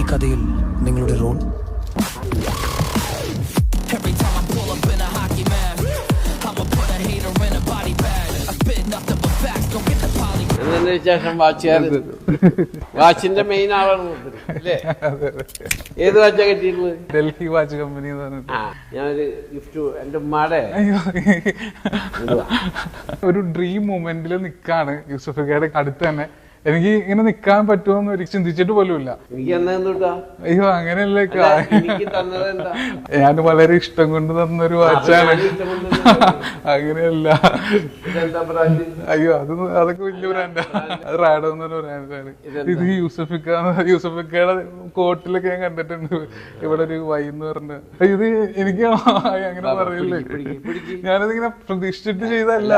ഈ കഥയിൽ നിങ്ങളുടെ റോൾ? ശേഷം വാച്ചിന്റെ മെയിൻ ആളാണ് അല്ലേ? ഏത് വാച്ചാ കിട്ടിയിട്ടുള്ളത്? Delhi watch company. ഞാനൊരു ഗിഫ്റ്റ് എന്റെ ഉമ്മാടെ ഒരു ഡ്രീം മൊമെന്റിൽ നിക്കാണ് യൂസഫിക്കയുടെ അടുത്ത് തന്നെ. എനിക്ക് ഇങ്ങനെ നിക്കാൻ പറ്റുമോന്ന് ഒരിക്കലും ചിന്തിച്ചിട്ട് പോലുമില്ല. എനിക്ക് എന്താ അയ്യോ അങ്ങനെയല്ല, എനിക്ക് തന്നത് എന്താ? ഞാൻ വളരെ ഇഷ്ടം കൊണ്ട് തന്നൊരു വാച്ചാണ്. അങ്ങനെയല്ല. അയ്യോ അതൊക്കെ വലിയ ബ്രാൻഡാ. അത് റാഡോ എന്നൊരു ബ്രാൻഡാണ്. ഇത് യൂസഫിക്കയുടെ കോട്ടിലൊക്കെ ഞാൻ കണ്ടിട്ടുണ്ട്. ഇവിടെ ഒരു വൈ എന്ന് പറഞ്ഞ ഇത് എനിക്ക് അങ്ങനെ പറയില്ലേ. ഞാനതിങ്ങനെ പ്രതീക്ഷിച്ചിട്ട് ചെയ്തല്ല.